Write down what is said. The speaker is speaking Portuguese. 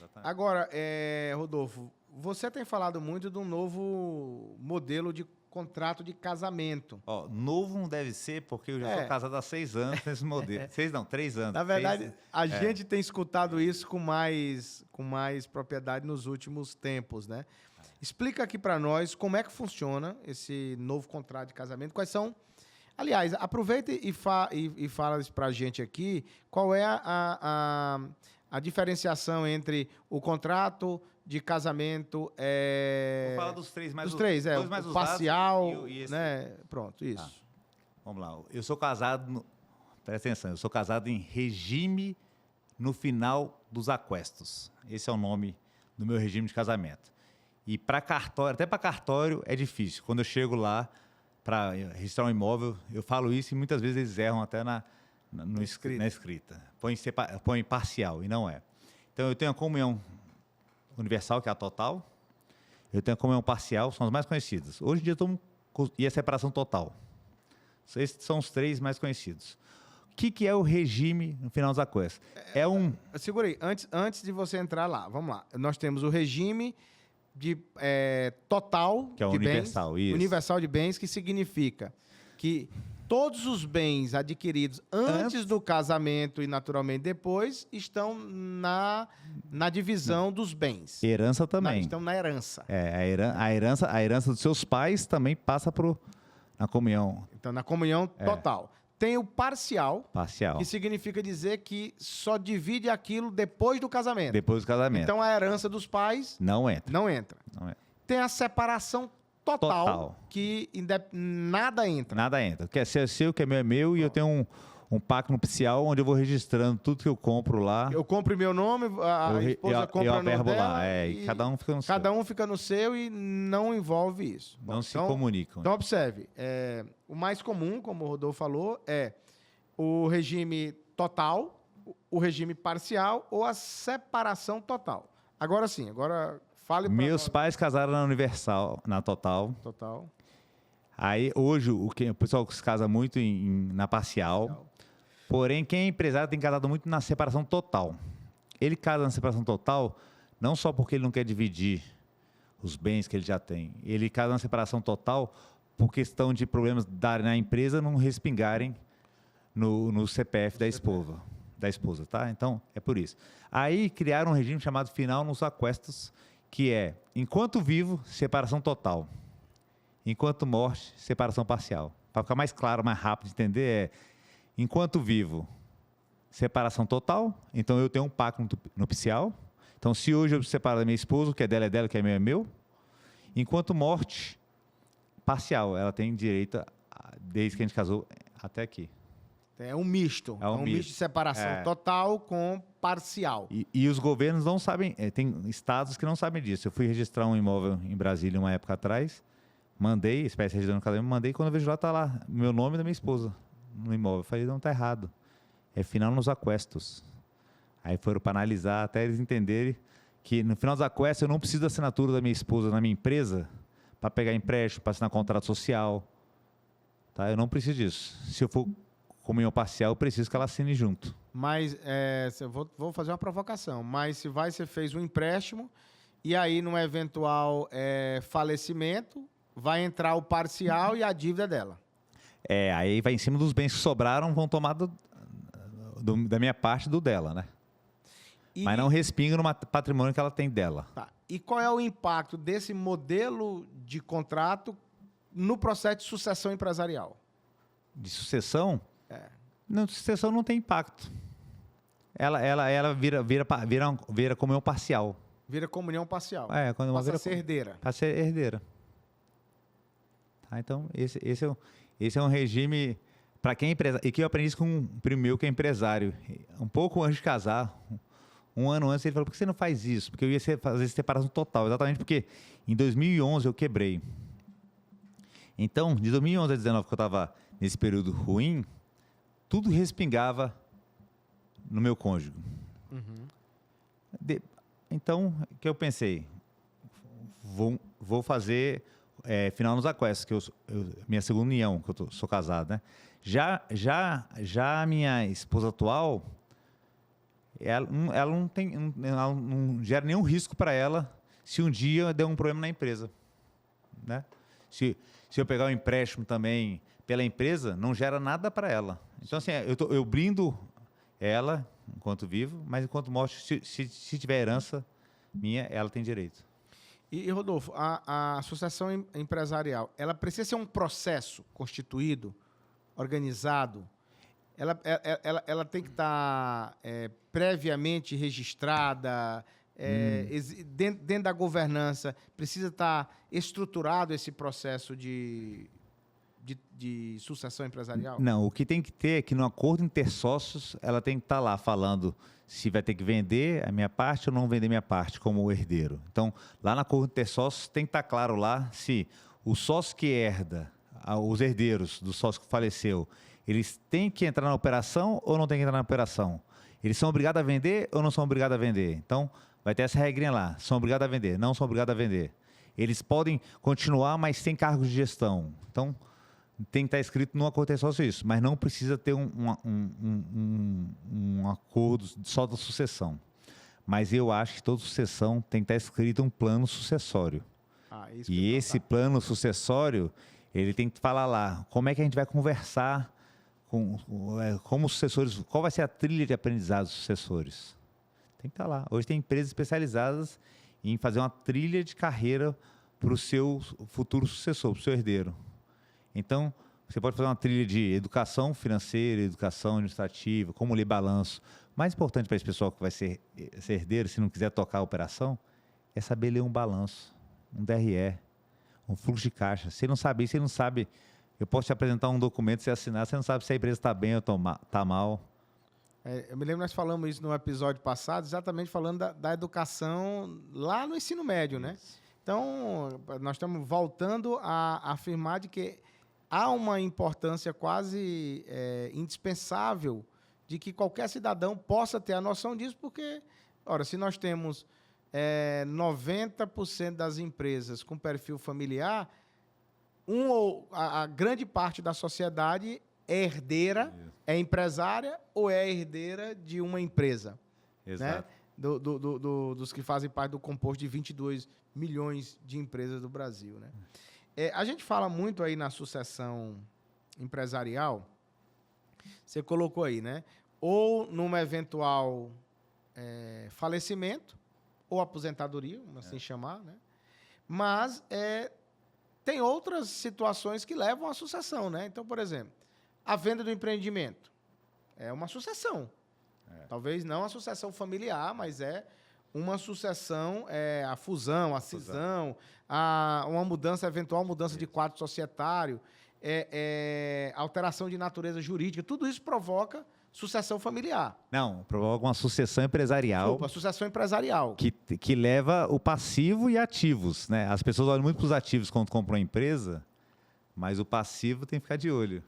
Exatamente. Agora, Rodolfo, você tem falado muito de um novo modelo de contrato de casamento. Ó, novo não deve ser, porque eu já sou casado há 6 anos nesse modelo. 6 não, 3 anos. Na verdade, a gente tem escutado isso com mais propriedade nos últimos tempos, né? Explica aqui para nós como é que funciona esse novo contrato de casamento, quais são... Aliás, aproveita e fala isso para a gente aqui, qual é a diferenciação entre o contrato de casamento... Vou falar dos três mais Dos três, dois mais o usados parcial, e esse. né? Pronto, isso. Tá. Vamos lá. Eu sou casado, presta atenção, eu sou casado em regime no final dos aquestos. Esse é o nome do meu regime de casamento. E para cartório, até para cartório é difícil. Quando eu chego lá para registrar um imóvel, eu falo isso e muitas vezes eles erram até na escrita. Põe parcial e não é. Então eu tenho a comunhão universal, que é a total. Eu tenho a comunhão parcial, são as mais conhecidas. Hoje em dia e a separação total. Esses são os 3 mais conhecidos. O que é o regime no final dos aquestos? Segura aí, antes de você entrar lá, vamos lá. Nós temos o regime de total que é o de universal, bens, isso. Universal de bens, que significa que todos os bens adquiridos antes do casamento e naturalmente depois estão na divisão dos bens. Herança também. Estão na herança. A herança dos seus pais também passa na comunhão. Então, na comunhão total. Tem o parcial, que significa dizer que só divide aquilo depois do casamento. Depois do casamento. Então, a herança dos pais não entra. Não entra. Tem a separação total. Que nada entra. Nada entra. O que é seu, o que é meu, e eu tenho um pacto nupcial onde eu vou registrando tudo que eu compro lá. Eu compro em meu nome, a esposa compra no nome dela. Lá, e cada um fica no seu. Cada um fica no seu e não envolve isso. Não se comunicam. Então, observe. O mais comum, como o Rodolfo falou, é o regime total, o regime parcial ou a separação total. Agora sim, fale para Meus pais casaram na universal, na total. Total. Aí, hoje, o pessoal se casa muito na parcial. Porém, quem é empresário tem casado muito na separação total. Ele casa na separação total não só porque ele não quer dividir os bens que ele já tem. Ele casa na separação total por questão de problemas na empresa não respingarem no CPF da esposa, tá? Então, é por isso. Aí, criaram um regime chamado final nos aquestos, que é, enquanto vivo, separação total. Enquanto morte, separação parcial. Para ficar mais claro, mais rápido de entender, enquanto vivo, separação total. Então, eu tenho um pacto nupcial. Então, se hoje eu separo da minha esposa, o que é dela, o que é meu é meu. Enquanto morte, parcial. Ela tem direito, desde que a gente casou, até aqui. É um misto. É um misto de separação total com parcial. E os governos não sabem, tem estados que não sabem disso. Eu fui registrar um imóvel em Brasília uma época atrás, mandei, espécie registrando no casamento, mandei, quando eu vejo lá, está lá, meu nome e da minha esposa no imóvel. Eu falei, não, está errado. É final nos aquestos. Aí foram para analisar, até eles entenderem que no final dos aquestos eu não preciso da assinatura da minha esposa na minha empresa para pegar empréstimo, para assinar contrato social. Tá? Eu não preciso disso. Se eu for comunhão parcial, eu preciso que ela assine junto. Mas, vou fazer uma provocação, mas se você fez um empréstimo e aí, num eventual falecimento, vai entrar o parcial e a dívida dela. Aí vai em cima dos bens que sobraram, vão tomar da minha parte do dela, né? Mas não respinga no patrimônio que ela tem dela. Tá. E qual é o impacto desse modelo de contrato no processo de sucessão empresarial? De sucessão? Não, sucessão não tem impacto. Ela vira comunhão parcial. Vira comunhão parcial. Quando passa a ser herdeira. Passa a ser herdeira. Tá, então, esse é um regime para quem é empresário. E que eu aprendi isso com um primo meu que é empresário. Um pouco antes de casar, um ano antes, ele falou, por que você não faz isso? Porque eu ia fazer separação total. Exatamente porque em 2011 eu quebrei. Então, de 2011 a 2019, que eu estava nesse período ruim, tudo respingava no meu cônjuge. Então, o que eu pensei? Vou fazer final nos aquestos, que minha segunda união, que eu sou casado, né? Já a minha esposa atual, ela não gera nenhum risco para ela se um dia der um problema na empresa, né? Se eu pegar um empréstimo também pela empresa, não gera nada para ela. Então, assim, eu blindo ela enquanto vivo, mas enquanto morto, se tiver herança minha, ela tem direito. E Rodolfo, a associação empresarial, ela precisa ser um processo constituído, organizado? Ela tem que estar previamente registrada, dentro da governança, precisa estar estruturado esse processo de sucessão empresarial? Não, o que tem que ter é que no acordo intersócios, ela tem que estar lá falando se vai ter que vender a minha parte ou não vender minha parte como herdeiro. Então, lá no acordo intersócios tem que estar claro lá se o sócio que herda, os herdeiros do sócio que faleceu, eles têm que entrar na operação ou não têm que entrar na operação? Eles são obrigados a vender ou não são obrigados a vender? Então, vai ter essa regrinha lá. São obrigados a vender, não são obrigados a vender. Eles podem continuar, mas sem cargos de gestão. Então, tem que estar escrito no acordo intersócio isso, mas não precisa ter um acordo só da sucessão. Mas eu acho que toda sucessão tem que estar escrito um plano sucessório. E esse plano sucessório, ele tem que falar lá como é que a gente vai conversar como os sucessores, qual vai ser a trilha de aprendizado dos sucessores. Tem que estar lá. Hoje tem empresas especializadas em fazer uma trilha de carreira para o seu futuro sucessor, para o seu herdeiro. Então, você pode fazer uma trilha de educação financeira, educação administrativa, como ler balanço. O mais importante para esse pessoal que vai ser herdeiro, se não quiser tocar a operação, é saber ler um balanço, um DRE, um fluxo de caixa. Se não sabe isso, você não sabe. Eu posso te apresentar um documento, você assinar, você não sabe se a empresa está bem ou está mal. Eu me lembro que nós falamos isso no episódio passado, exatamente falando da educação lá no ensino médio, né? Então, nós estamos voltando a afirmar de que há uma importância quase indispensável de que qualquer cidadão possa ter a noção disso, porque, ora, se nós temos 90% das empresas com perfil familiar, a grande parte da sociedade é herdeira, é empresária ou é herdeira de uma empresa. Exato. Né? Dos que fazem parte do composto de 22 milhões de empresas do Brasil, né? A gente fala muito aí na sucessão empresarial, você colocou aí, né? Ou num eventual falecimento, ou aposentadoria, vamos assim chamar, né? Mas tem outras situações que levam à sucessão, né? Então, por exemplo, a venda do empreendimento é uma sucessão. Talvez não a sucessão familiar, mas é uma sucessão, a fusão, a cisão, uma mudança, eventual mudança de quadro societário, alteração de natureza jurídica, tudo isso provoca sucessão familiar. Não, provoca uma sucessão empresarial. Desculpa, sucessão empresarial. Que leva o passivo e ativos, né? As pessoas olham muito para os ativos quando compram uma empresa, mas o passivo tem que ficar de olho.